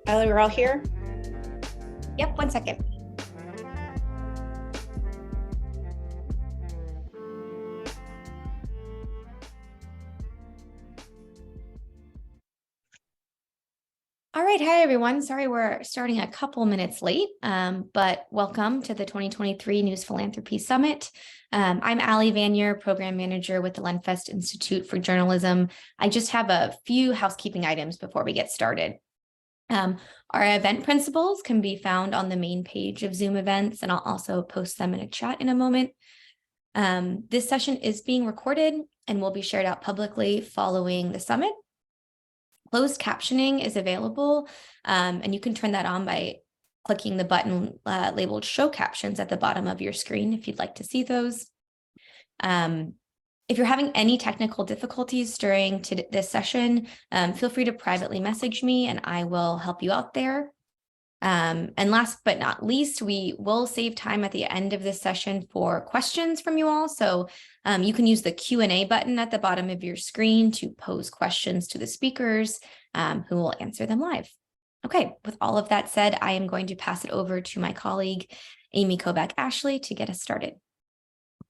Ellie, we're all here? Yep, 1 second. All right, hi everyone. Sorry we're starting a couple minutes late, but welcome to the 2023 News Philanthropy Summit. I'm Allie Vanier, Program Manager with the Lenfest Institute for Journalism. I just have a few housekeeping items before we get started. Our event principles can be found on the main page of Zoom events, and I'll also post them in a chat in a moment. This session is being recorded and will be shared out publicly following the summit. Closed captioning is available, and you can turn that on by clicking the button labeled Show Captions at the bottom of your screen if you'd like to see those. If you're having any technical difficulties during this session, feel free to privately message me and I will help you out there. And last but not least, we will save time at the end of this session for questions from you all. So you can use the Q&A button at the bottom of your screen to pose questions to the speakers who will answer them live. Okay, with all of that said, I am going to pass it over to my colleague, Amy Kovac-Ashley, to get us started.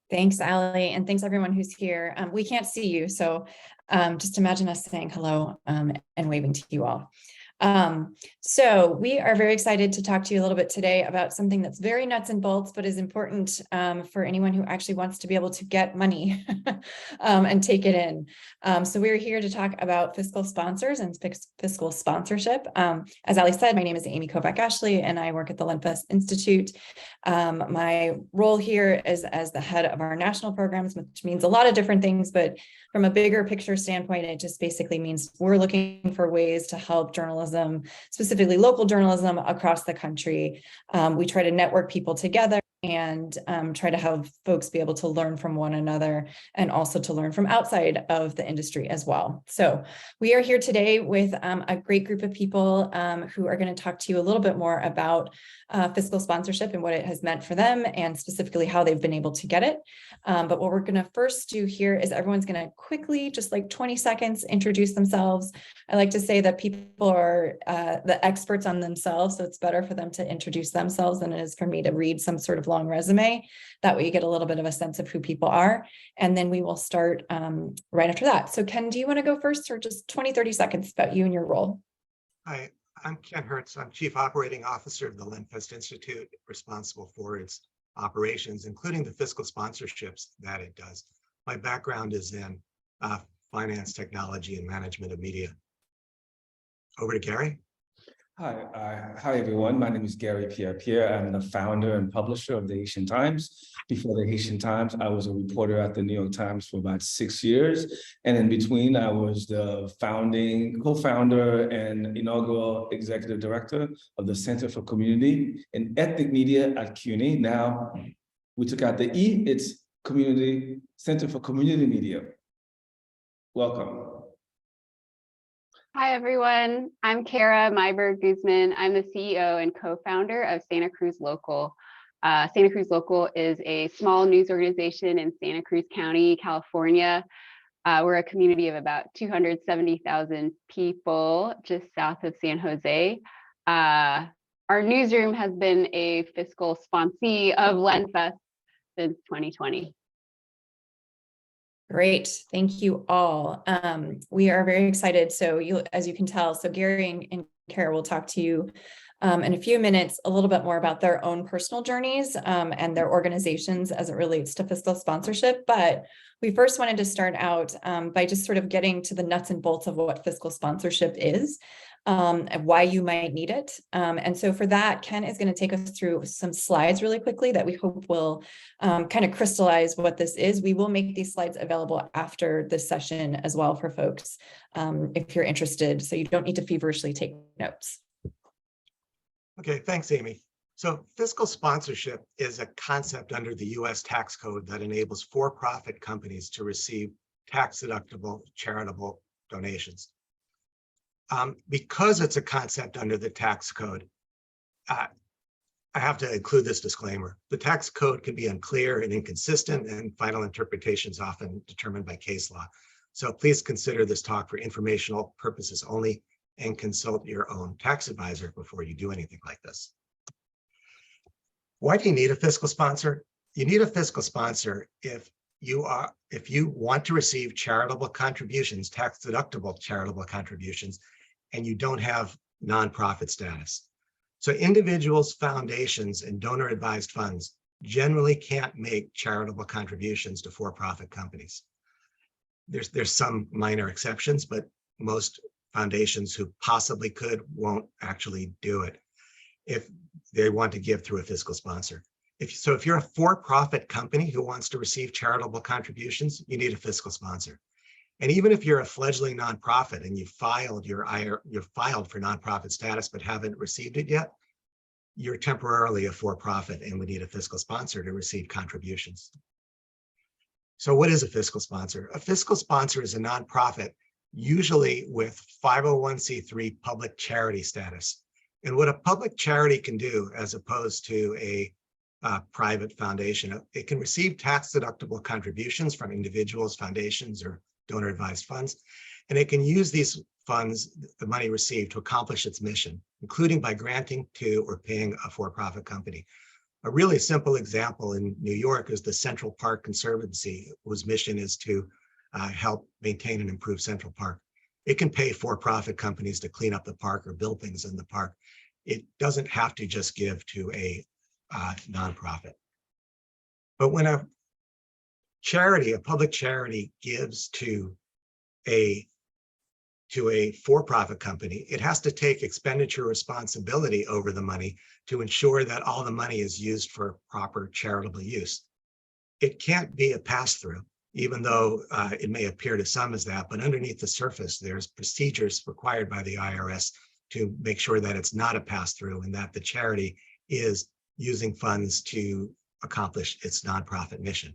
Thanks, Allie, and thanks everyone who's here. We can't see you, so just imagine us saying hello and waving to you all. So we are very excited to talk to you a little bit today about something that's very nuts and bolts, but is important for anyone who actually wants to be able to get money and take it in. So we're here to talk about fiscal sponsors and fiscal sponsorship. As Ali said, my name is Amy Kovac-Ashley, and I work at the Lenfest Institute. My role here is as the head of our national programs, which means a lot of different things, but from a bigger picture standpoint, it just basically means we're looking for ways to help journalism, specifically local journalism across the country. We try to network people together and try to have folks be able to learn from one another and also to learn from outside of the industry as well. So we are here today with a great group of people who are going to talk to you a little bit more about fiscal sponsorship and what it has meant for them and specifically how they've been able to get it. But what we're going to first do here is everyone's going to quickly, just like 20 seconds, introduce themselves. I like to say that people are the experts on themselves, so it's better for them to introduce themselves than it is for me to read some sort of long resume. That way you get a little bit of a sense of who people are, and then we will start right after that. So Ken, do you want to go first, or just 20, 30 seconds about you and your role? Hi, I'm Ken Hertz. I'm Chief Operating Officer of the Lenfest Institute, responsible for its operations, including the fiscal sponsorships that it does. My background is in finance, technology, and management of media. Over to Gary. Hi everyone. My name is Gary Pierre. I'm the founder and publisher of the Haitian Times. Before the Haitian Times, I was a reporter at the New York Times for about 6 years. And in between, I was the co-founder and inaugural executive director of the Center for Community and Ethnic Media at CUNY. Now, we took out the E, it's Center for Community Media. Welcome. Hi, everyone. I'm Kara Myberg Guzman. I'm the CEO and co-founder of Santa Cruz Local. Santa Cruz Local is a small news organization in Santa Cruz County, California. We're a community of about 270,000 people just south of San Jose. Our newsroom has been a fiscal sponsee of Lenfest since 2020. Great, thank you all. We are very excited. So as you can tell, so Gary and Kara will talk to you in a few minutes a little bit more about their own personal journeys and their organizations as it relates to fiscal sponsorship. But we first wanted to start out by just sort of getting to the nuts and bolts of what fiscal sponsorship is. And why you might need it. And so for that, Ken is going to take us through some slides really quickly that we hope will kind of crystallize what this is. We will make these slides available after this session as well for folks if you're interested, so you don't need to feverishly take notes. Okay, thanks, Amy. So fiscal sponsorship is a concept under the US tax code that enables for-profit companies to receive tax-deductible charitable donations. Because it's a concept under the tax code, I have to include this disclaimer. The tax code can be unclear and inconsistent, and final interpretations often determined by case law. So please consider this talk for informational purposes only and consult your own tax advisor before you do anything like this. Why do you need a fiscal sponsor? You need a fiscal sponsor if you want to receive charitable contributions, tax-deductible charitable contributions, and you don't have nonprofit status. So individuals, foundations, and donor-advised funds generally can't make charitable contributions to for-profit companies. There's some minor exceptions, but most foundations who possibly could won't actually do it if they want to give through a fiscal sponsor. If you're a for-profit company who wants to receive charitable contributions, you need a fiscal sponsor. And even if you're a fledgling nonprofit and you filed for nonprofit status but haven't received it yet, you're temporarily a for-profit and would need a fiscal sponsor to receive contributions. So what is a fiscal sponsor? A fiscal sponsor is a nonprofit, usually with 501c3 public charity status. And what a public charity can do, as opposed to a private foundation, it can receive tax-deductible contributions from individuals, foundations, or donor-advised funds, and it can use these funds, the money received, to accomplish its mission, including by granting to or paying a for-profit company. A really simple example in New York is the Central Park Conservancy, whose mission is to help maintain and improve Central Park. It can pay for-profit companies to clean up the park or build things in the park. It doesn't have to just give to a nonprofit. But when a public charity gives to a for-profit company, it has to take expenditure responsibility over the money to ensure that all the money is used for proper charitable use. It can't be a pass-through, even though it may appear to some as that, but underneath the surface, there's procedures required by the IRS to make sure that it's not a pass-through and that the charity is using funds to accomplish its nonprofit mission.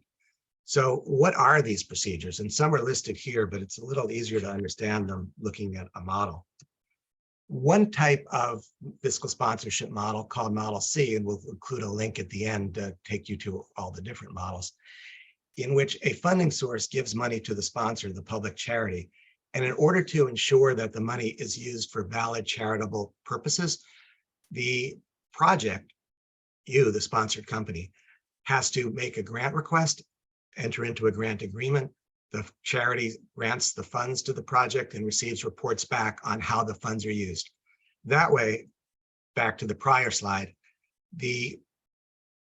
So what are these procedures? And some are listed here, but it's a little easier to understand them looking at a model. One type of fiscal sponsorship model called Model C, and we'll include a link at the end to take you to all the different models, in which a funding source gives money to the sponsor, the public charity. And in order to ensure that the money is used for valid charitable purposes, the project, you, the sponsored company, has to make a grant request, enter into a grant agreement. The charity grants the funds to the project and receives reports back on how the funds are used. That way, back to the prior slide, the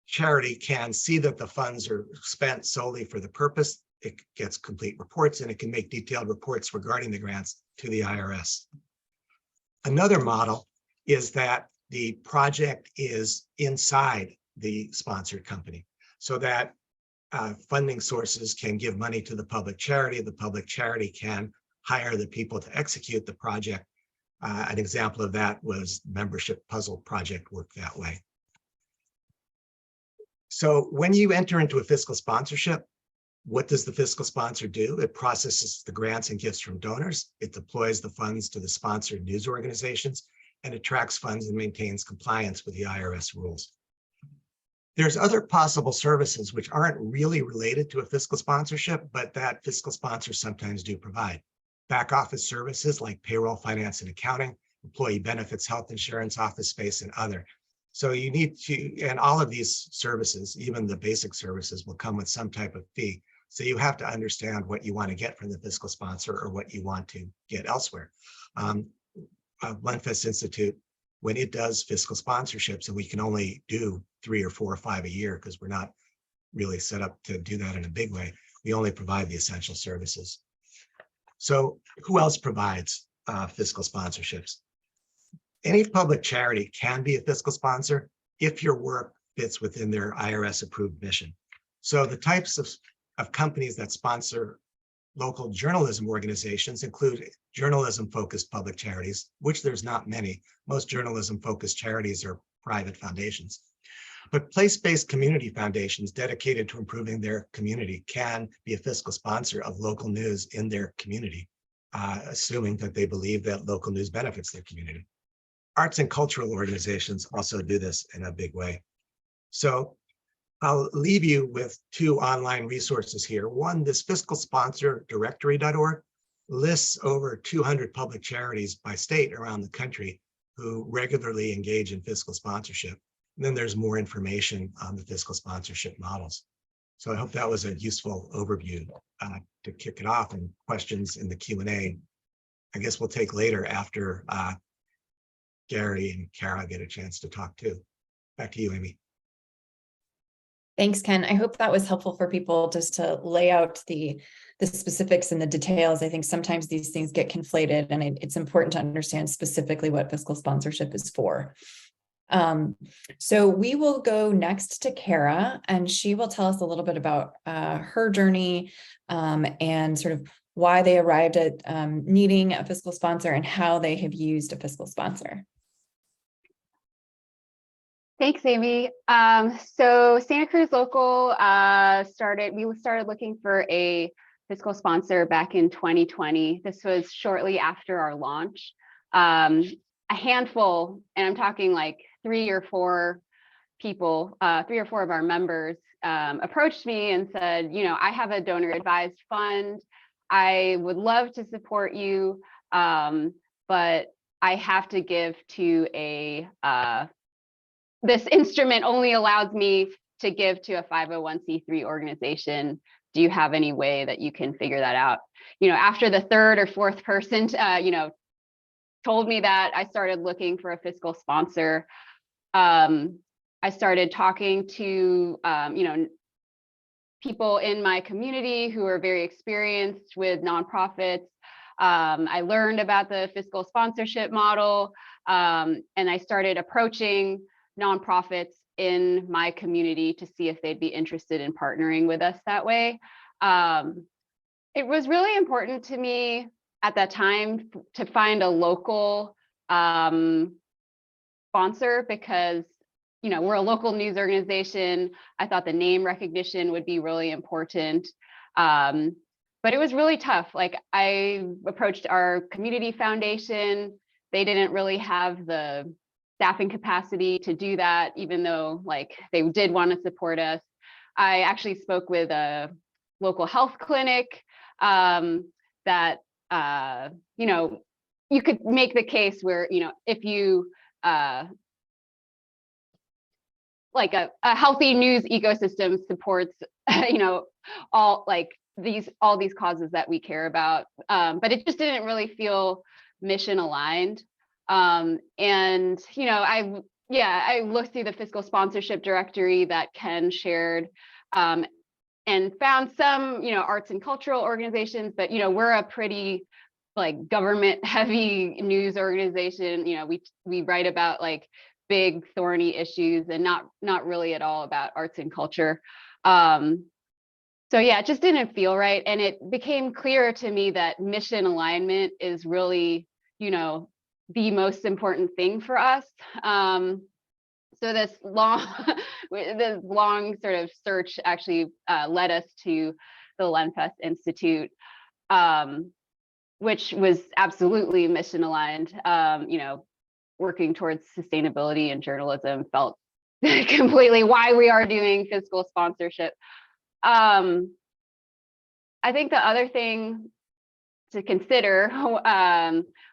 charity can see that the funds are spent solely for the purpose. It gets complete reports, and it can make detailed reports regarding the grants to the IRS. Another model is that the project is inside the sponsored company, so that funding sources can give money to the public charity can hire the people to execute the project. An example of that was membership puzzle project worked that way. So when you enter into a fiscal sponsorship, what does the fiscal sponsor do? It processes the grants and gifts from donors. It deploys the funds to the sponsored news organizations, and it tracks funds and maintains compliance with the IRS rules. There's other possible services which aren't really related to a fiscal sponsorship, but that fiscal sponsors sometimes do provide. Back office services like payroll, finance, and accounting, employee benefits, health insurance, office space, and other. So you need to, and all of these services, even the basic services, will come with some type of fee. So you have to understand what you want to get from the fiscal sponsor or what you want to get elsewhere. Lenfest Institute when it does fiscal sponsorships, and we can only do 3 or 4 or 5 a year because we're not really set up to do that in a big way. We only provide the essential services. So who else provides fiscal sponsorships? Any public charity can be a fiscal sponsor if your work fits within their IRS approved mission. So the types of companies that sponsor local journalism organizations include journalism-focused public charities, which there's not many. Most journalism-focused charities are private foundations. But place-based community foundations dedicated to improving their community can be a fiscal sponsor of local news in their community, assuming that they believe that local news benefits their community. Arts and cultural organizations also do this in a big way. So I'll leave you with 2 online resources here. One, this fiscalsponsordirectory.org lists over 200 public charities by state around the country who regularly engage in fiscal sponsorship. And then there's more information on the fiscal sponsorship models. So I hope that was a useful overview to kick it off, and questions in the Q&A, I guess we'll take later after Gary and Kara get a chance to talk too. Back to you, Amy. Thanks, Ken. I hope that was helpful for people just to lay out the specifics and the details. I think sometimes these things get conflated, and it's important to understand specifically what fiscal sponsorship is for. So we will go next to Kara, and she will tell us a little bit about her journey and sort of why they arrived at needing a fiscal sponsor and how they have used a fiscal sponsor. Thanks, Amy. So Santa Cruz Local we started looking for a fiscal sponsor back in 2020. This was shortly after our launch. A handful, and I'm talking like 3 or 4 people, 3 or 4 of our members approached me and said, you know, I have a donor advised fund. I would love to support you, but I have to give to this instrument only allows me to give to a 501c3 organization. Do you have any way that you can figure that out? You know, after the 3rd or 4th person, told me that, I started looking for a fiscal sponsor. I started talking to, people in my community who are very experienced with nonprofits. I learned about the fiscal sponsorship model, and I started approaching nonprofits in my community to see if they'd be interested in partnering with us that way. It was really important to me at that time to find a local sponsor because, you know, we're a local news organization. I thought the name recognition would be really important. But it was really tough. Like, I approached our community foundation. They didn't really have the staffing capacity to do that, even though like they did want to support us. I actually spoke with a local health clinic that, you could make the case where, if you, like a healthy news ecosystem supports, all these causes that we care about. But it just didn't really feel mission aligned. I looked through the fiscal sponsorship directory that Ken shared, and found some, arts and cultural organizations, but, we're a pretty like government heavy news organization. We write about like big thorny issues and not really at all about arts and culture. So yeah, it just didn't feel right. And it became clear to me that mission alignment is really, the most important thing for us. So this long sort of search actually led us to the Lenfest Institute, which was absolutely mission aligned. Working towards sustainability in journalism felt completely why we are doing fiscal sponsorship. I think the other thing to consider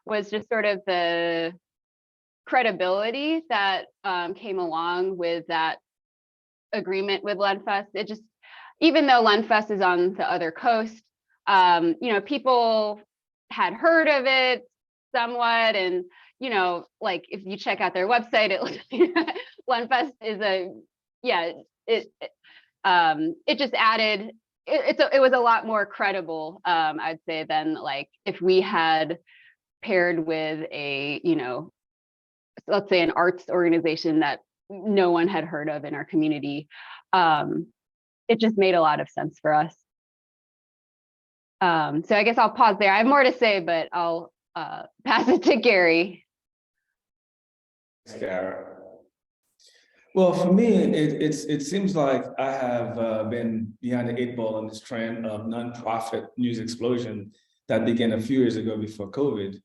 was just sort of the credibility that came along with that agreement with Lenfest. It just, even though Lenfest is on the other coast, people had heard of it. somewhat. And, you know, like if you check out their website, it looks Lenfest is it just added, it was a lot more credible, I'd say, than like if we had paired with a, you know, let's say an arts organization that no one had heard of in our community. It just made a lot of sense for us. So I guess I'll pause there. I have more to say, but I'll pass it to Gary. Well, for me, it seems like I have been behind the 8 ball on this trend of nonprofit news explosion that began a few years ago before COVID.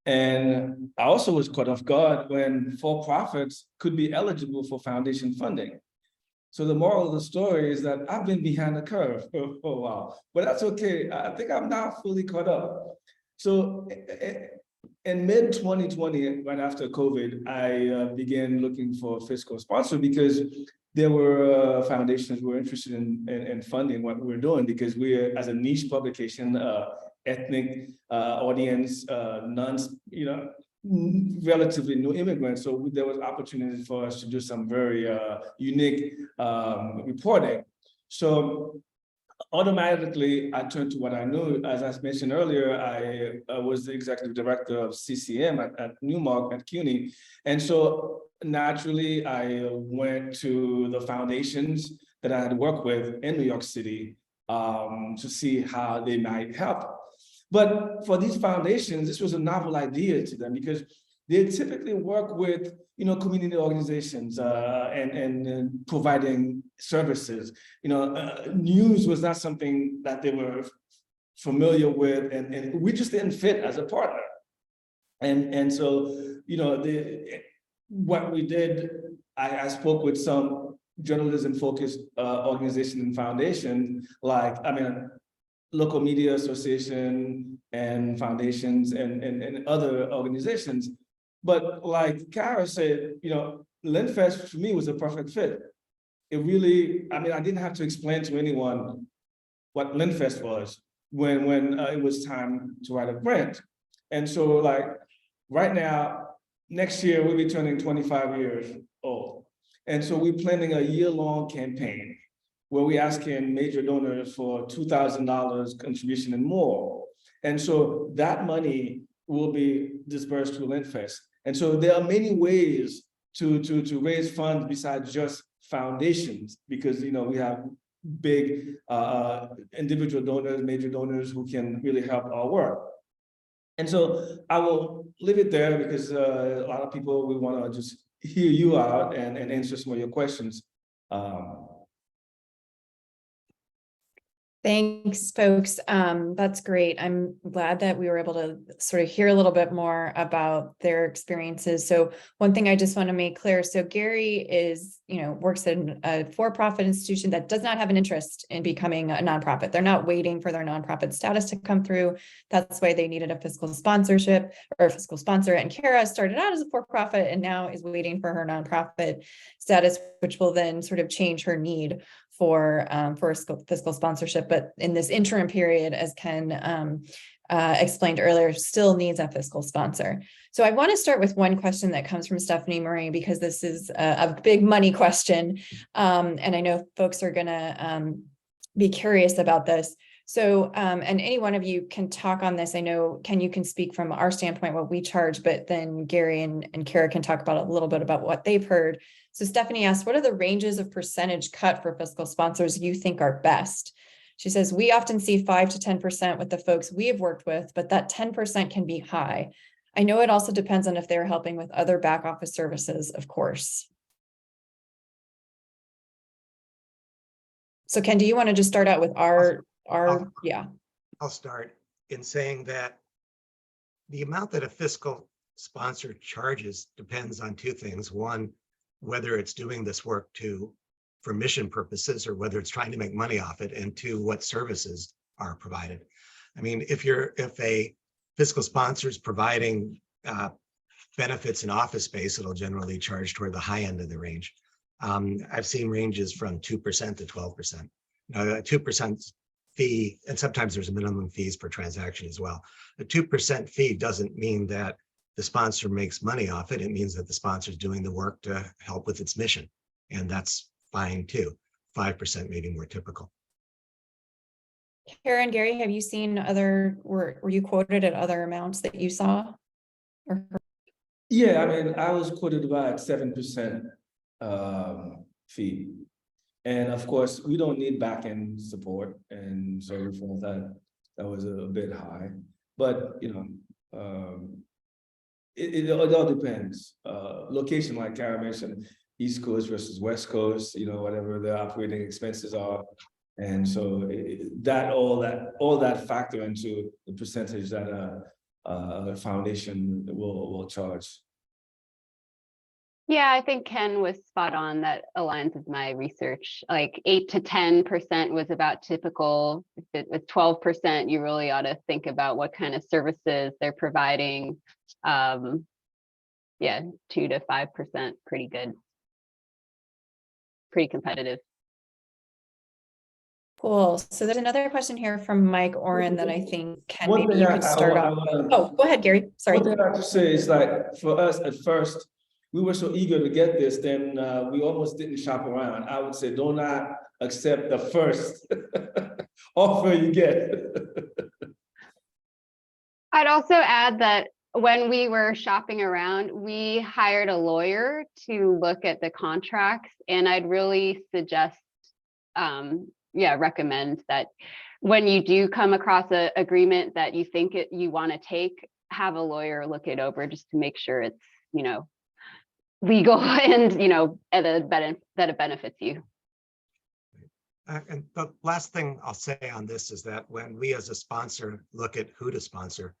And I also was caught off guard when for-profits could be eligible for foundation funding. So the moral of the story is that I've been behind the curve for a while, but that's okay. I think I'm now fully caught up. So in mid-2020, right after COVID, I began looking for a fiscal sponsor because there were foundations who were interested in funding what we're doing, because we're, as a niche publication, ethnic audience, relatively new immigrants. So there was opportunity for us to do some very unique reporting. So automatically, I turned to what I knew. As I mentioned earlier, I was the executive director of CCM at Newmark at CUNY. And so naturally, I went to the foundations that I had worked with in New York City to see how they might help. But for these foundations, this was a novel idea to them because they typically work with, community organizations and providing services. News was not something that they were familiar with, and we just didn't fit as a partner. And so, what we did, I spoke with some journalism-focused organizations and foundations, local media association and foundations and other organizations. But like Kara said, Lenfest for me was a perfect fit. It really, I didn't have to explain to anyone what Lenfest was when it was time to write a grant. And so right now, next year, we'll be turning 25 years old. And so we're planning a year-long campaign where we're asking major donors for $2,000 contribution and more. And so that money will be dispersed to Lenfest. And so there are many ways to raise funds besides just foundations, because we have big individual donors, major donors who can really help our work. And so I will leave it there because a lot of people, we want to just hear you out and answer some of your questions. Thanks, folks. That's great. I'm glad that we were able to sort of hear a little bit more about their experiences. So one thing I just want to make clear, so Gary is, works in a for-profit institution that does not have an interest in becoming a nonprofit. They're not waiting for their nonprofit status to come through. That's why they needed a fiscal sponsorship or a fiscal sponsor. And Kara started out as a for-profit and now is waiting for her nonprofit status, which will then sort of change her need for fiscal sponsorship. But in this interim period, as Ken explained earlier, still needs a fiscal sponsor. So I want to start with one question that comes from Stephanie Marie, because this is a big money question. And I know folks are going to be curious about this. So, and any one of you can talk on this. I know, Ken, you can speak from our standpoint, what we charge, but then Gary and Kara can talk about a little bit about what they've heard. So Stephanie asked, what are the ranges of percentage cut for fiscal sponsors you think are best? She says, we often see 5 to 10% with the folks we have worked with, but that 10% can be high. I know it also depends on if they're helping with other back office services, of course. So Ken, do you want to just start out with yeah. I'll start in saying that the amount that a fiscal sponsor charges depends on two things. One, whether it's doing this work for mission purposes or whether it's trying to make money off it, and two, what services are provided. If a fiscal sponsor is providing benefits in office space, it'll generally charge toward the high end of the range. I've seen ranges from 2% to 12%. Now, 2% fee, and sometimes there's a minimum fees per transaction as well. A 2% fee doesn't mean that the sponsor makes money off it. It means that the sponsor is doing the work to help with its mission. And that's fine too. 5% may be more typical. Karen, Gary, have you seen other, were you quoted at other amounts that you saw? Or Yeah, I mean, I was quoted about 7% fee. And of course, we don't need back-end support. And so we felt that that was a bit high. But, you know, it all depends. Location, like Karen mentioned, East Coast versus West Coast, you know, whatever the operating expenses are. And so all that factor into the percentage that a foundation will charge. Yeah, I think Ken was spot on. That aligns with my research. Like 8 to 10% was about typical. If it was 12%, you really ought to think about what kind of services they're providing. Yeah, 2 to 5%, pretty good, pretty competitive. cool. So there's another question here from Mike Oren that I think Ken, One maybe thing you could start off. Oh, go ahead, Gary. Sorry. One thing I have to say is, like, for us at first, we were so eager to get this, then we almost didn't shop around. I would say, do not accept the first offer you get. I'd also add that when we were shopping around, we hired a lawyer to look at the contracts, and I'd really suggest, recommend that when you do come across an agreement that you think you want to take, have a lawyer look it over just to make sure it's, you know, legal and, you know, that it benefits you. And the last thing I'll say on this is that when we as a sponsor look at who to sponsor,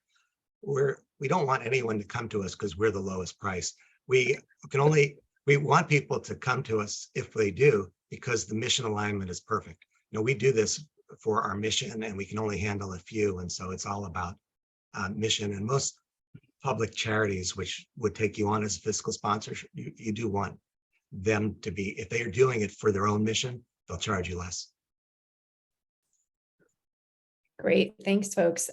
we don't want anyone to come to us because we're the lowest price. We want people to come to us if they do, because the mission alignment is perfect. You know, we do this for our mission and we can only handle a few. And so it's all about mission. And most public charities, which would take you on as a fiscal sponsor, you do want them to be, if they are doing it for their own mission, they'll charge you less. Great, thanks, folks.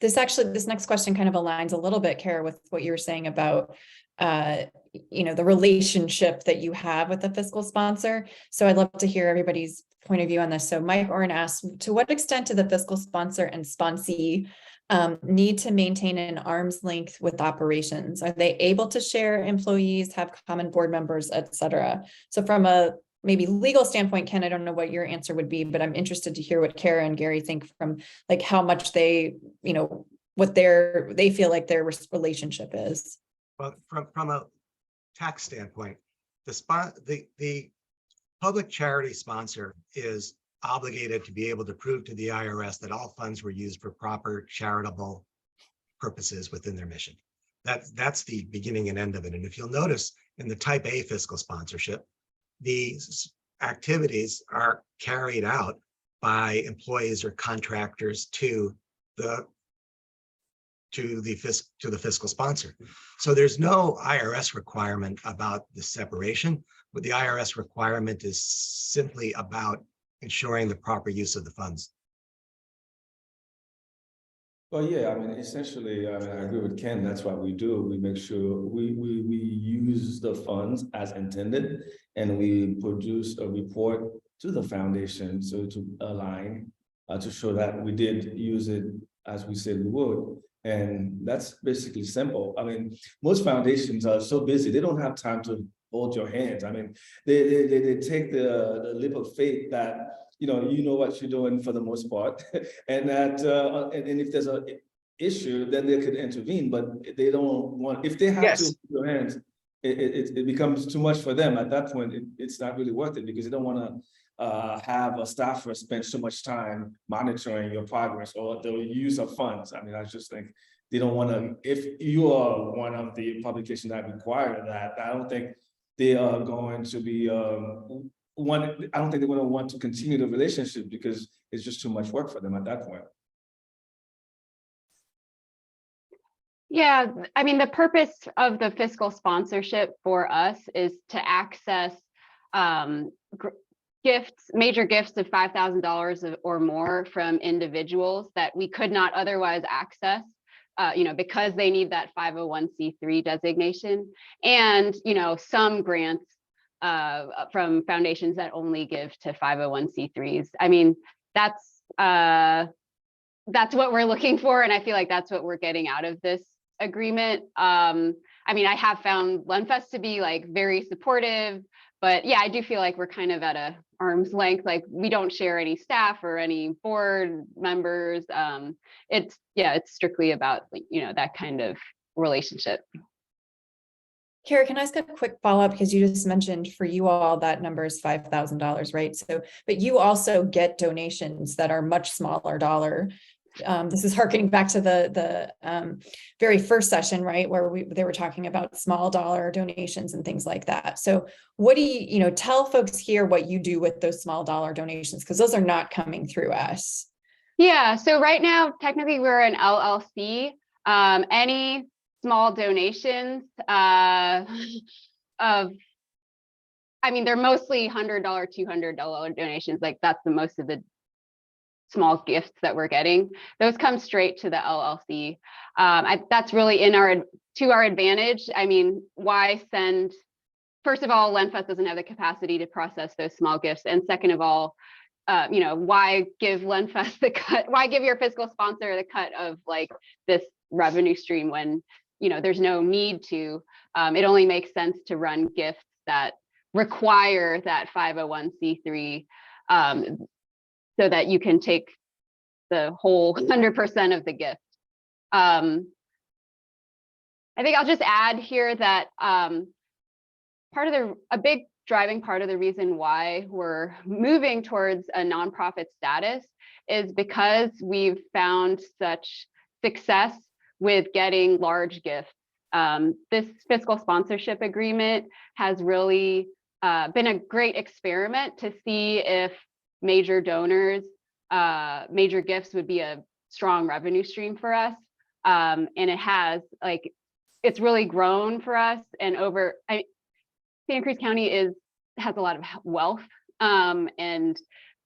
This next question kind of aligns a little bit, Kara, with what you were saying about, you know, the relationship that you have with the fiscal sponsor. So I'd love to hear everybody's point of view on this. So Mike Oren asked, to what extent do the fiscal sponsor and sponsee need to maintain an arm's length with operations? Are they able to share employees, have common board members, et cetera? So from a maybe legal standpoint, Ken, I don't know what your answer would be, but I'm interested to hear what Kara and Gary think from like how much they, you know, what they feel like their relationship is. Well, from a tax standpoint, the public charity sponsor is obligated to be able to prove to the IRS that all funds were used for proper charitable purposes within their mission. That's the beginning and end of it. And if you'll notice in the type A fiscal sponsorship, these activities are carried out by employees or contractors to the fiscal sponsor. So there's no IRS requirement about the separation, but the IRS requirement is simply about ensuring the proper use of the funds. Well, yeah, I mean, essentially, I agree with Ken. That's what we do. We make sure we use the funds as intended, and we produce a report to the foundation, so to align, to show that we did use it as we said we would. And that's basically simple. I mean, most foundations are so busy, they don't have time to hold your hands. I mean, they take the leap of faith that, you know what you're doing for the most part, and that and if there's an issue, then they could intervene. But they don't want, if they have to hold your hands, it becomes too much for them. At that point, it's not really worth it, because they don't want to have a staffer spend so much time monitoring your progress or the use of funds. I mean, I just think they don't want to. If you are one of the publications that require that, I don't think they are going to be I don't think they're going to want to continue the relationship, because it's just too much work for them at that point. Yeah, I mean, the purpose of the fiscal sponsorship for us is to access, major gifts of $5,000 or more from individuals that we could not otherwise access, because they need that 501c3 designation, and some grants from foundations that only give to 501c3s. I mean, that's what we're looking for, and I feel like that's what we're getting out of this agreement. I mean, I have found Lenfest to be like very supportive, but yeah, I do feel like we're kind of at a arm's length. Like, we don't share any staff or any board members. It's strictly about that kind of relationship. Kara, can I ask a quick follow-up, because you just mentioned for you all that number is $5,000, right? So, but you also get donations that are much smaller dollar. This is harkening back to the very first session, right, where they were talking about small dollar donations and things like that. So what do you tell folks here what you do with those small dollar donations, because those are not coming through us. Yeah, so right now, technically we're an LLC. Any small donations they're mostly $100, $200 donations. Like, that's the most of the small gifts that we're getting. Those come straight to the LLC. That's really to our advantage. I mean, why send? First of all, Lenfest doesn't have the capacity to process those small gifts, and second of all, why give Lenfest the cut? Why give your fiscal sponsor the cut of like this revenue stream when there's no need to? It only makes sense to run gifts that require that 501c3, so that you can take the whole 100% of the gift. I think I'll just add here that a big driving part of the reason why we're moving towards a nonprofit status is because we've found such success with getting large gifts. This fiscal sponsorship agreement has really been a great experiment to see if major donors, major gifts would be a strong revenue stream for us. And it has, it's really grown for us. And Santa Cruz County has a lot of wealth, and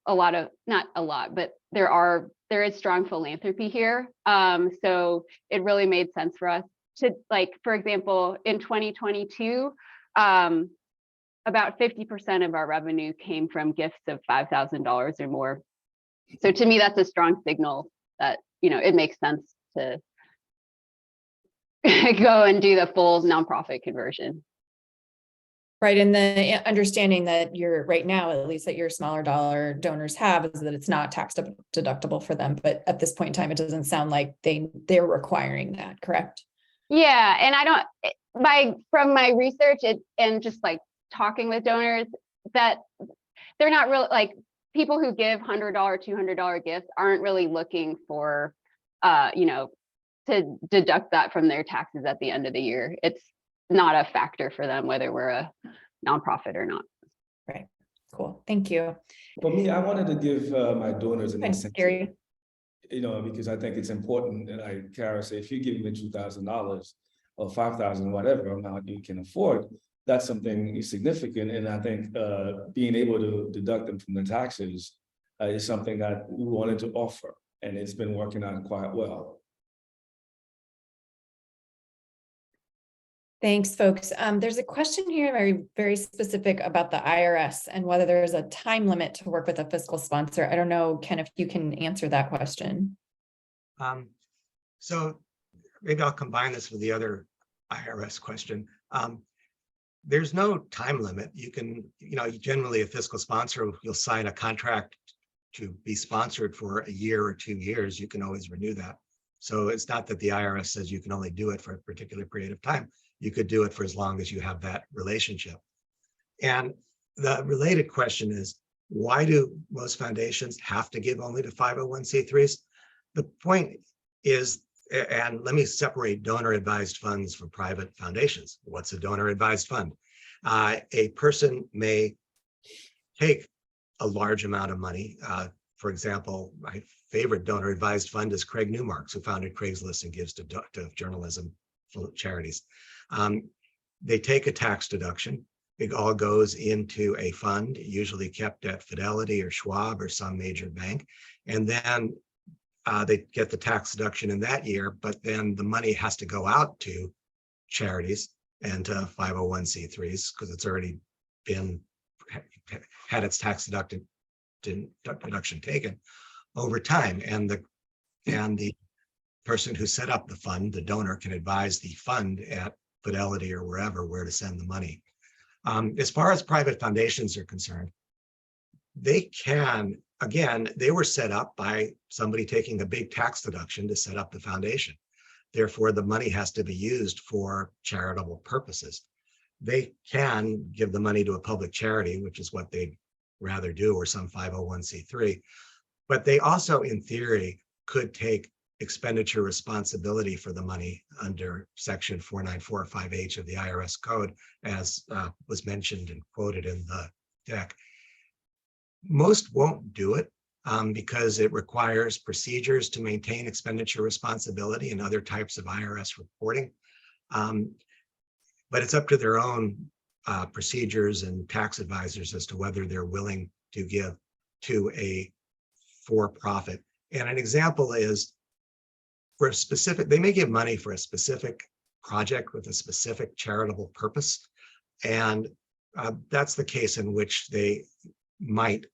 not a lot, but there is strong philanthropy here. So it really made sense for us to, for example, in 2022, about 50% of our revenue came from gifts of $5,000 or more. So to me, that's a strong signal that, it makes sense to go and do the full nonprofit conversion. Right. And the understanding that you're right now, at least that your smaller dollar donors have, is that it's not tax deductible for them. But at this point in time, it doesn't sound like they're requiring that, correct? Yeah. And from my research and just talking with donors, that they're not really people who give $100, $200 gifts aren't really looking for, to deduct that from their taxes at the end of the year. It's not a factor for them whether we're a nonprofit or not. Right. Cool. Thank you. For me, I wanted to give my donors an incentive. Gary. Because I think it's important. And like Kara said, if you give me $2,000 or $5,000, whatever amount you can afford, that's something significant. And I think being able to deduct them from the taxes is something that we wanted to offer, and it's been working out quite well. Thanks, folks. There's a question here very, very specific about the IRS and whether there's a time limit to work with a fiscal sponsor. I don't know, Ken, if you can answer that question. So maybe I'll combine this with the other IRS question. There's no time limit. You can, generally a fiscal sponsor, you'll sign a contract to be sponsored for a year or 2 years. You can always renew that. So it's not that the IRS says you can only do it for a particular period of time. You could do it for as long as you have that relationship. And the related question is, why do most foundations have to give only to 501c3s? The point is, and let me separate donor advised funds from private foundations. What's a donor advised fund? A person may take a large amount of money. For example, my favorite donor advised fund is Craig Newmark's, who founded Craigslist and gives to journalism charities. They take a tax deduction. It all goes into a fund, usually kept at Fidelity or Schwab or some major bank. And then they get the tax deduction in that year, but then the money has to go out to charities and to 501c3s because it's already been had its tax deduction taken over time. And the person who set up the fund, the donor, can advise the fund at Fidelity or wherever where to send the money. As far as private foundations are concerned, they can, again, they were set up by somebody taking a big tax deduction to set up the foundation. Therefore, the money has to be used for charitable purposes. They can give the money to a public charity, which is what they'd rather do, or some 501c3. But they also, in theory, could take expenditure responsibility for the money under section 4945H of the IRS code, as was mentioned and quoted in the deck. Most won't do it because it requires procedures to maintain expenditure responsibility and other types of IRS reporting. But it's up to their own procedures and tax advisors as to whether they're willing to give to a for-profit. And an example is, for a specific, they may give money for a specific project with a specific charitable purpose. And that's the case in which they might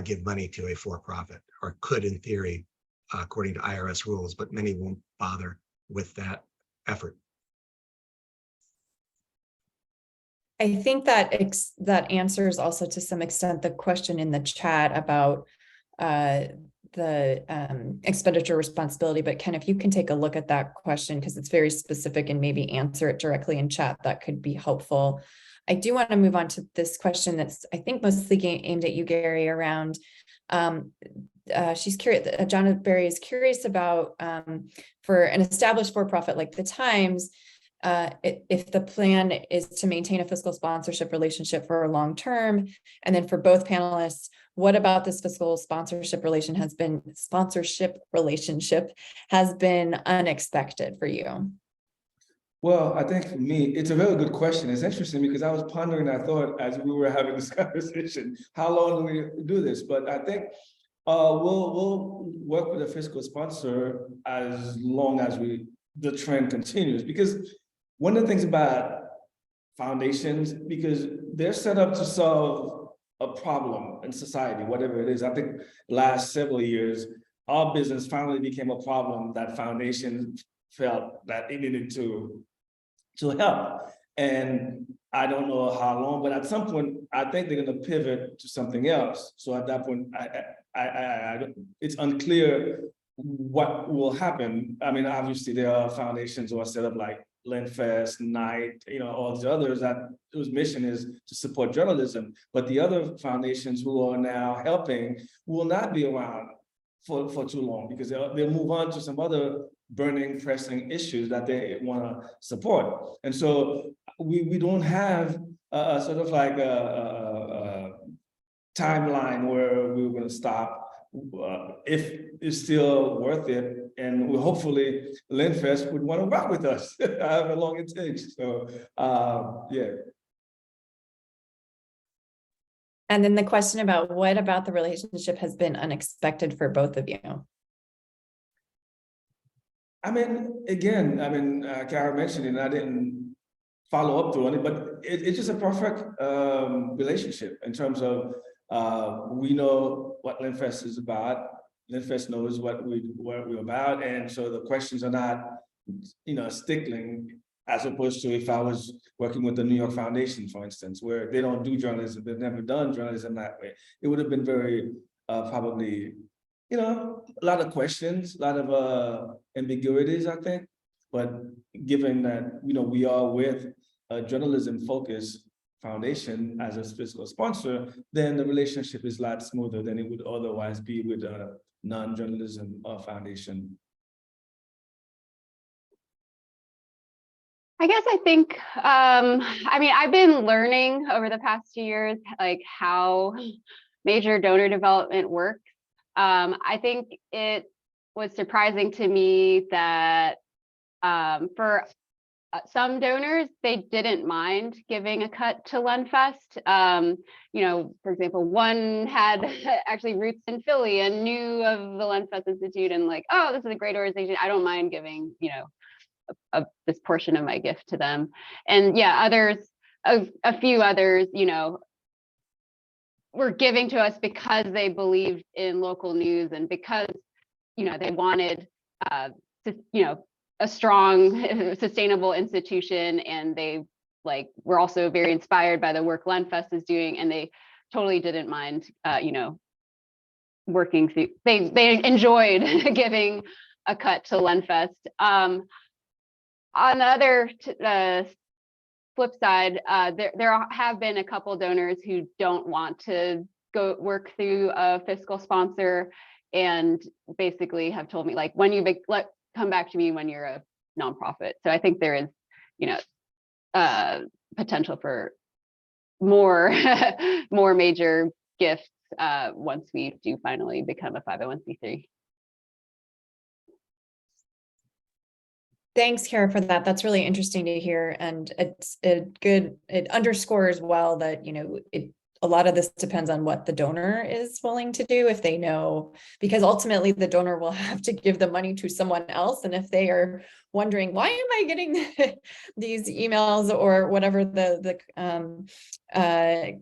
give money to a for-profit, or could in theory, according to IRS rules, but many won't bother with that effort. I think that that answers also to some extent the question in the chat about the expenditure responsibility. But Ken, if you can take a look at that question, because it's very specific, and maybe answer it directly in chat, that could be helpful. I do want to move on to this question that's, I think, mostly aimed at you, Gary, around she's curious, Jonathan Berry is curious about for an established for-profit like the Times, if the plan is to maintain a fiscal sponsorship relationship for a long term. And then for both panelists, what about this fiscal sponsorship relationship has been unexpected for you? Well, I think for me, it's a really good question. It's interesting because I was pondering that thought as we were having this conversation. How long do we do this? But I think we'll work with a fiscal sponsor as long as the trend continues. Because one of the things about foundations, because they're set up to solve a problem in society, whatever it is. I think last several years, our business finally became a problem that foundations felt that it needed to help. And I don't know how long, but at some point, I think they're going to pivot to something else. So at that point, it's unclear what will happen. I mean, obviously, there are foundations who are set up like Lenfest, Night, all the others whose mission is to support journalism. But the other foundations who are now helping will not be around for too long, because they'll move on to some other burning, pressing issues that they want to support. And so we don't have a sort of like a timeline where we're going to stop. If it's still worth it, and hopefully Lenfest would want to work with us, however long it takes. So yeah. And then the question about what about the relationship has been unexpected for both of you? I mean, again, Kara mentioned it, and I didn't follow up to it, but it's just a perfect relationship in terms of we know what Lenfest is about. Lenfest knows what we're about, and so the questions are not, stickling, as opposed to if I was working with the New York Foundation, for instance, where they don't do journalism, they've never done journalism that way. It would have been very probably, a lot of questions, a lot of ambiguities, I think. But given that we are with a journalism-focused foundation as a fiscal sponsor, then the relationship is a lot smoother than it would otherwise be with a non-journalism foundation. I guess I think, I've been learning over the past 2 years, like how major donor development works. I think it was surprising to me that for some donors, they didn't mind giving a cut to Lenfest. For example, one had actually roots in Philly and knew of the Lenfest Institute and like, oh, this is a great organization. I don't mind giving, this portion of my gift to them. And yeah, others, a few others, were giving to us because they believed in local news and because, they wanted, a strong, sustainable institution, and they were also very inspired by the work Lenfest is doing, and they totally didn't mind, working through. They enjoyed giving a cut to Lenfest. On the other flip side, there have been a couple donors who don't want to go work through a fiscal sponsor, and basically have told me when you come back to me when you're a nonprofit. So I think there is, potential for more major gifts once we do finally become a 501c3. Thanks, Kara, for that. That's really interesting to hear. And it underscores well that, a lot of this depends on what the donor is willing to do, if they know, because ultimately the donor will have to give the money to someone else. And if they are wondering, why am I getting these emails or whatever the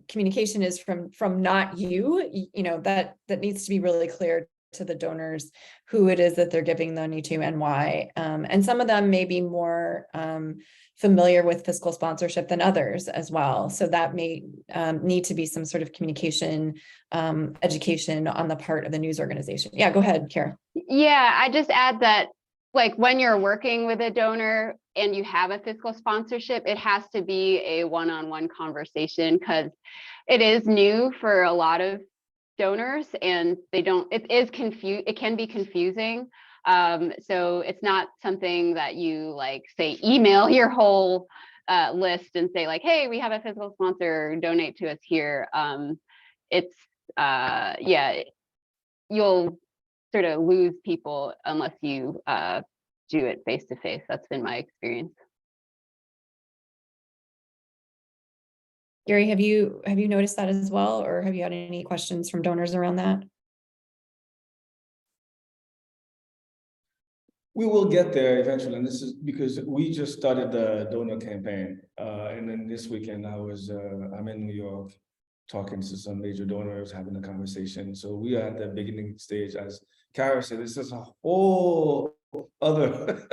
communication is from not you, that needs to be really clear to the donors who it is that they're giving the money to and why. And some of them may be more familiar with fiscal sponsorship than others as well. So that may need to be some sort of communication, education on the part of the news organization. Yeah, go ahead, Kara. Yeah, I just add that when you're working with a donor and you have a fiscal sponsorship, it has to be a one-on-one conversation, because it is new for a lot of donors, and it can be confusing. So it's not something that you say email your whole list and say hey, we have a fiscal sponsor, donate to us here. You'll sort of lose people unless you do it face to face. That's been my experience. Gary, have you noticed that as well, or have you had any questions from donors around that? We will get there eventually, and this is because we just started the donor campaign, and then this weekend I'm in New York talking to some major donors, having a conversation. So we are at the beginning stage. As Kara said, this is a whole other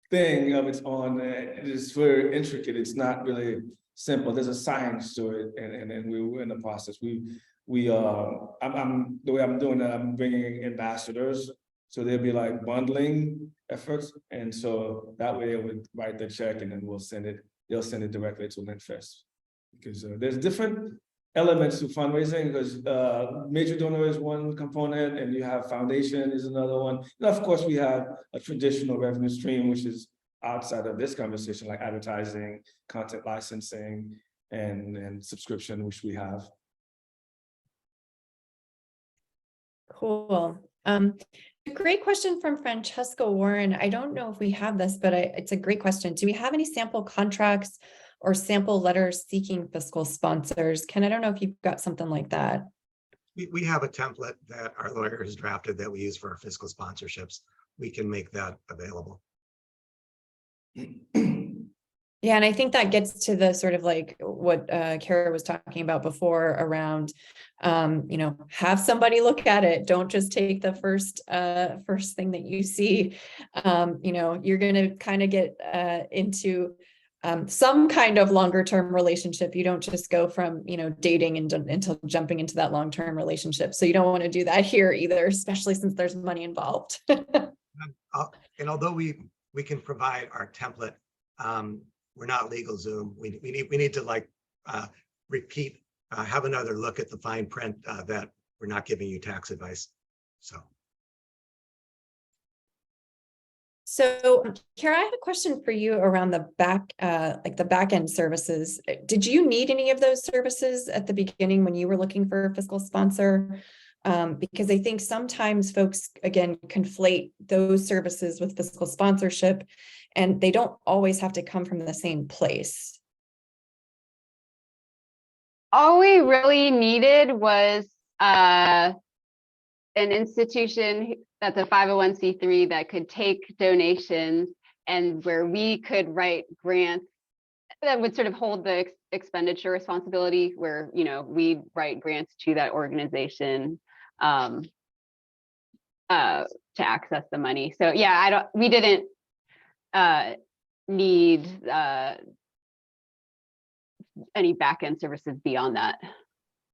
thing of its own. It is very intricate. It's not really simple. There's a science to it, and we're in the process. I'm the way I'm doing that, I'm bringing ambassadors. So they'll be bundling efforts. And so that way they would write the check, and then they'll send it directly to Lenfest. Because there's different elements to fundraising, because major donor is one component, and you have foundation is another one. And of course, we have a traditional revenue stream, which is outside of this conversation, like advertising, content licensing, and subscription, which we have. Cool. Great question from Francesca Warren. I don't know if we have this, but it's a great question. Do we have any sample contracts or sample letters seeking fiscal sponsors? Ken, I don't know if you've got something like that. We have a template that our lawyer has drafted that we use for our fiscal sponsorships. We can make that available. Yeah, and I think that gets to the sort of what Kara was talking about before around, have somebody look at it. Don't just take the first thing that you see. You're going to kind of get into some kind of longer term relationship. You don't just go from, dating until jumping into that long-term relationship. So you don't want to do that here either, especially since there's money involved. And although we can provide our template, we're not LegalZoom. We need to repeat, have another look at the fine print that we're not giving you tax advice. So, Kara, I have a question for you around the back end services. Did you need any of those services at the beginning when you were looking for a fiscal sponsor? Because I think sometimes folks, again, conflate those services with fiscal sponsorship. and they don't always have to come from the same place. All we really needed was an institution that's a 501c3 that could take donations and where we could write grants that would sort of hold the expenditure responsibility, where, you know, we write grants to that organization to access the money. So yeah, we didn't need any back-end services beyond that.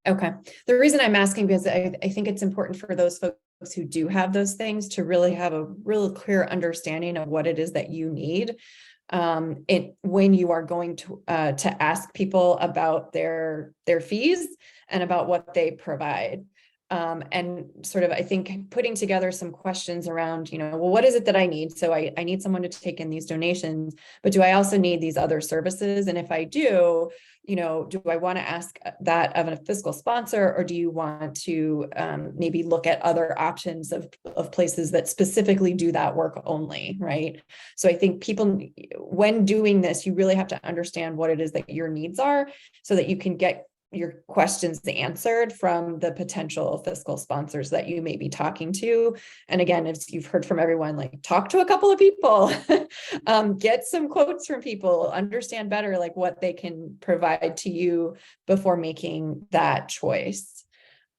Okay. The reason I'm asking, because I think it's important for those folks who do have those things to really have a real clear understanding of what it is that you need when you are going to ask people about their fees and about what they provide. And sort of, I think, putting together some questions around, you know, well, what is it that I need? So I need someone to take in these donations, but do I also need these other services? And if I do, you know, do I want to ask that of a fiscal sponsor, or do you want to maybe look at other options of places that specifically do that work only, right? So I think people, when doing this, you really have to understand what it is that your needs are so that you can get your questions answered from the potential fiscal sponsors that you may be talking to. And again, as you've heard from everyone, like, talk to a couple of people, get some quotes from people, understand better like what they can provide to you before making that choice.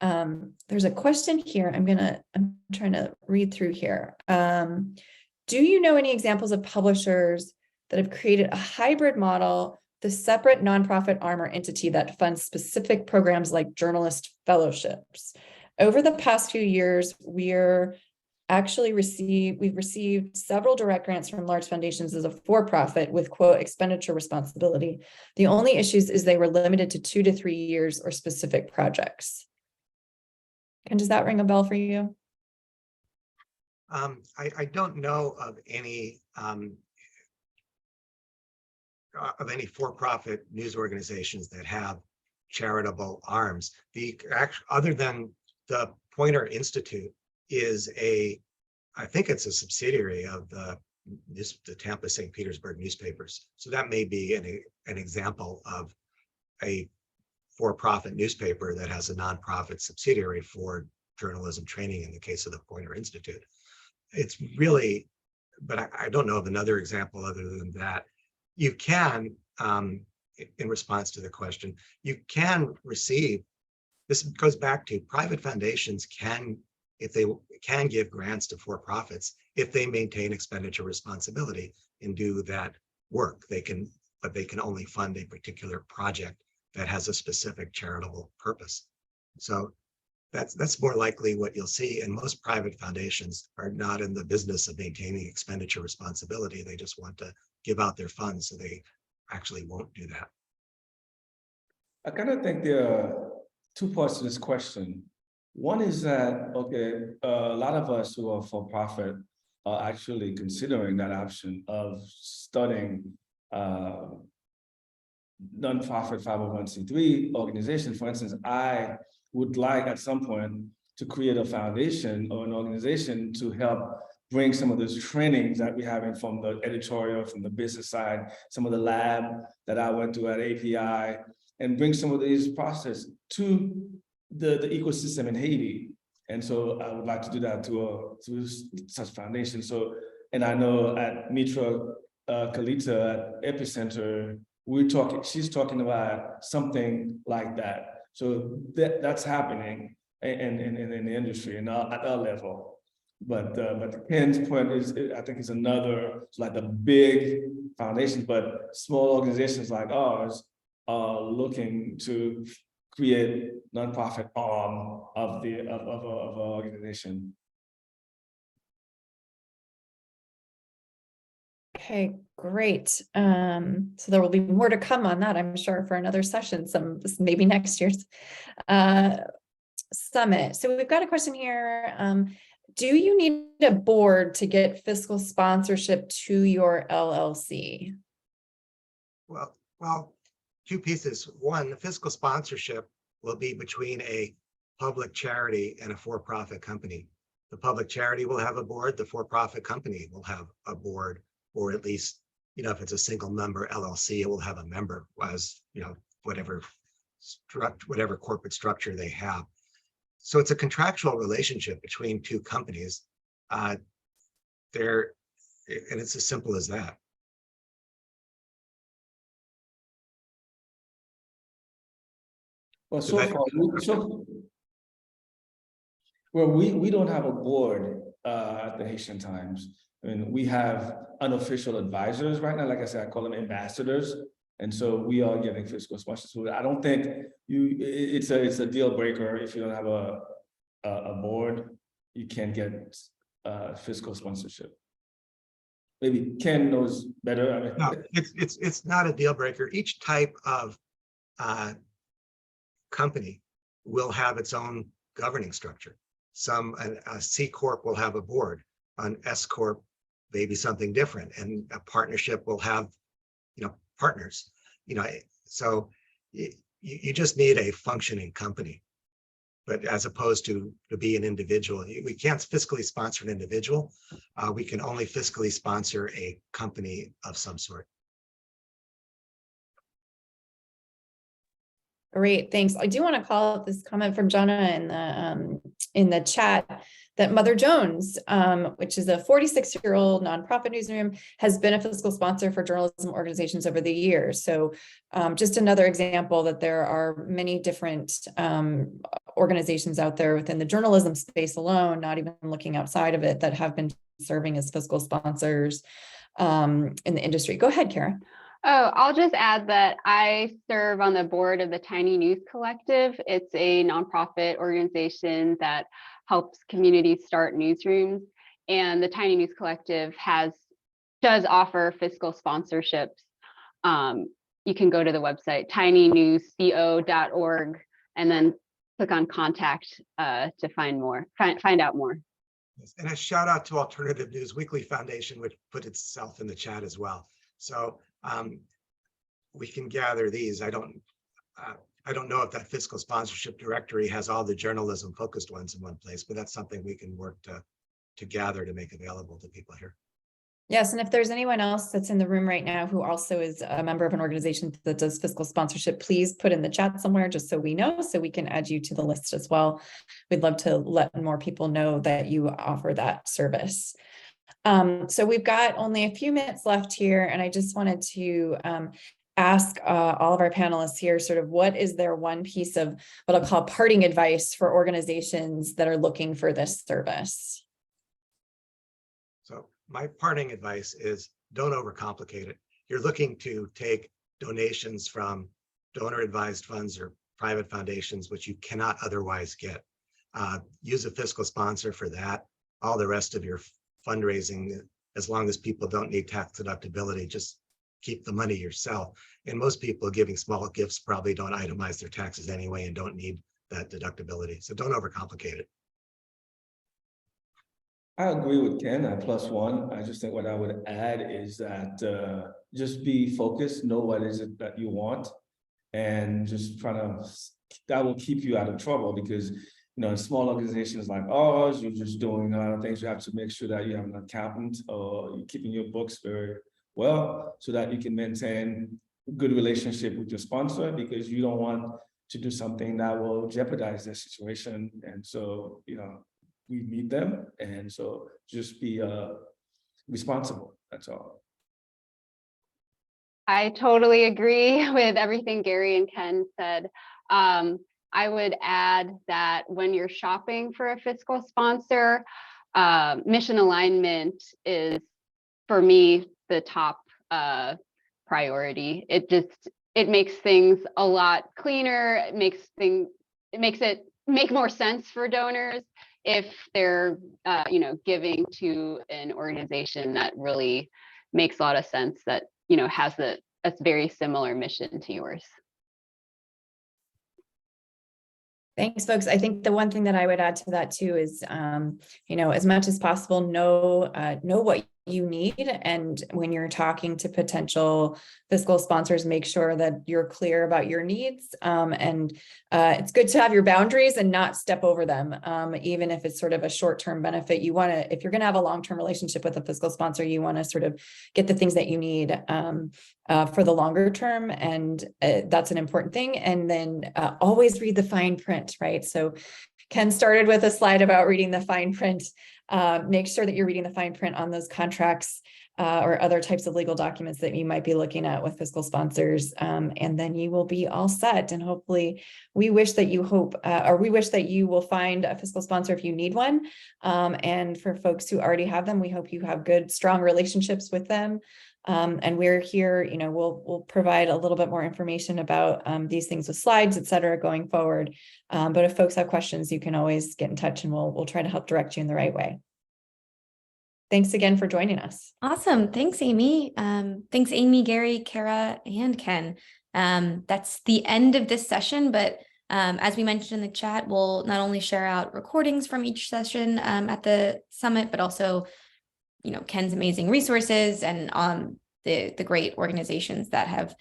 There's a question here. I'm trying to read through here. Do you know any examples of publishers that have created a hybrid model, the separate nonprofit arm or entity that funds specific programs like journalist fellowships? Over the past few years, we've received several direct grants from large foundations as a for-profit with, quote, expenditure responsibility. The only issues is they were limited to 2 to 3 years or specific projects. And does that ring a bell for you? I don't know of any for-profit news organizations that have charitable arms. Other than the Poynter Institute is I think it's a subsidiary of the Tampa St. Petersburg newspapers. So that may be an example of a for-profit newspaper that has a nonprofit subsidiary for journalism training in the case of the Poynter Institute. It's really, but I don't know of another example other than that. You can, in response to the question, you can receive, this goes back to private foundations if they can give grants to for-profits, if they maintain expenditure responsibility and do that work, but they can only fund a particular project that has a specific charitable purpose. So that's more likely what you'll see. And most private foundations are not in the business of maintaining expenditure responsibility. They just want to give out their funds, so they actually won't do that. I kind of think there are two parts to this question. One is that, okay, a lot of us who are for-profit are actually considering that option of starting nonprofit 501c3 organizations. For instance, I would like at some point to create a foundation or an organization to help bring some of those trainings that we have in from the editorial, from the business side, some of the lab that I went to at API, and bring some of these processes to the ecosystem in Haiti. And so I would like to do that to such foundation. So, and I know at Mitra Kalita at Epicenter, she's talking about something like that. So that's happening in the industry and at our level. But Ken's point is, I think, is another, like the big foundations, but small organizations like ours are looking to create nonprofit arm of an organization. Okay, great. So there will be more to come on that, I'm sure, for another session, maybe next year's summit. So we've got a question here. Do you need a board to get fiscal sponsorship to your LLC? Well, two pieces. One, the fiscal sponsorship will be between a public charity and a for-profit company. The public charity will have a board, the for-profit company will have a board or at least, if it's a single member LLC, it will have a member as, whatever corporate structure they have. So it's a contractual relationship between two companies. And it's as simple as that. Well, so far, we don't have a board at the Haitian Times. I mean, we have unofficial advisors right now. Like I said, I call them ambassadors. And so we are getting fiscal sponsorship. I don't think it's a deal breaker if you don't have a board. You can't get fiscal sponsorship. Maybe Ken knows better. I mean, no, it's not a deal breaker. Each type of company will have its own governing structure. A C Corp will have a board, an S Corp maybe something different, and a partnership will have, partners. So you just need a functioning company, but as opposed to be an individual. We can't fiscally sponsor an individual. We can only fiscally sponsor a company of some sort. Great, thanks. I do want to call out this comment from Jonna in the chat that Mother Jones, which is a 46-year-old nonprofit newsroom, has been a fiscal sponsor for journalism organizations over the years. So just another example that there are many different organizations out there within the journalism space alone, not even looking outside of it, that have been serving as fiscal sponsors in the industry. Go ahead, Kara. Oh, I'll just add that I serve on the board of the Tiny News Collective. It's a nonprofit organization that helps communities start newsrooms. And the Tiny News Collective does offer fiscal sponsorships. You can go to the website tinynewsco.org and then click on contact to find out more. Yes. And a shout out to Alternative News Weekly Foundation, which put itself in the chat as well. So we can gather these. I don't know if that fiscal sponsorship directory has all the journalism focused ones in one place, but that's something we can work to gather to make available to people here. Yes, and if there's anyone else that's in the room right now who also is a member of an organization that does fiscal sponsorship, please put in the chat somewhere just so we know, so we can add you to the list as well. We'd love to let more people know that you offer that service. So we've got only a few minutes left here, and I just wanted to ask all of our panelists here sort of what is their one piece of what I'll call parting advice for organizations that are looking for this service? So my parting advice is don't overcomplicate it. You're looking to take donations from donor advised funds or private foundations, which you cannot otherwise get. Use a fiscal sponsor for that. All the rest of your fundraising, as long as people don't need tax deductibility, just keep the money yourself. And most people giving small gifts probably don't itemize their taxes anyway and don't need that deductibility. So don't overcomplicate it. I agree with Ken at +1. I just think what I would add is that just be focused, know what is it that you want, and just that will keep you out of trouble, because in small organizations like ours, you're just doing a lot of things. You have to make sure that you have an accountant or you're keeping your books very well so that you can maintain a good relationship with your sponsor, because you don't want to do something that will jeopardize their situation. And so, we need them. And so just be responsible. That's all. I totally agree with everything Gary and Ken said. I would add that when you're shopping for a fiscal sponsor, mission alignment is, for me, the top priority. It makes things a lot cleaner. It makes it make more sense for donors if they're giving to an organization that really makes a lot of sense, that has a very similar mission to yours. Thanks, folks. I think the one thing that I would add to that too is, as much as possible, know what you need. And when you're talking to potential fiscal sponsors, make sure that you're clear about your needs. It's good to have your boundaries and not step over them. Even if it's sort of a short-term benefit, you want to, if you're going to have a long-term relationship with a fiscal sponsor, you want to sort of get the things that you need for the longer term. And that's an important thing. And then always read the fine print, right? So Ken started with a slide about reading the fine print. Make sure that you're reading the fine print on those contracts or other types of legal documents that you might be looking at with fiscal sponsors. And then you will be all set. And hopefully we wish that you will find a fiscal sponsor if you need one. And for folks who already have them, we hope you have good, strong relationships with them. And we're here, we'll provide a little bit more information about these things with slides, et cetera, going forward. But if folks have questions, you can always get in touch and we'll try to help direct you in the right way. Thanks again for joining us. Awesome. Thanks, Amy. Thanks, Amy, Gary, Kara, and Ken. That's the end of this session, but as we mentioned in the chat, we'll not only share out recordings from each session at the summit, but also Ken's amazing resources and the great organizations that have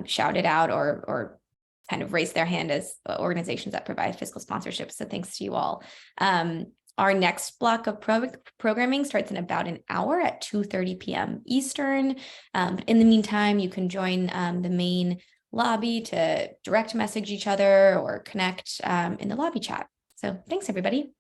shouted out or kind of raised their hand as organizations that provide fiscal sponsorships. So thanks to you all. Our next block of programming starts in about an hour at 2:30 p.m. Eastern. In the meantime, you can join the main lobby to direct message each other or connect in the lobby chat. So thanks, everybody.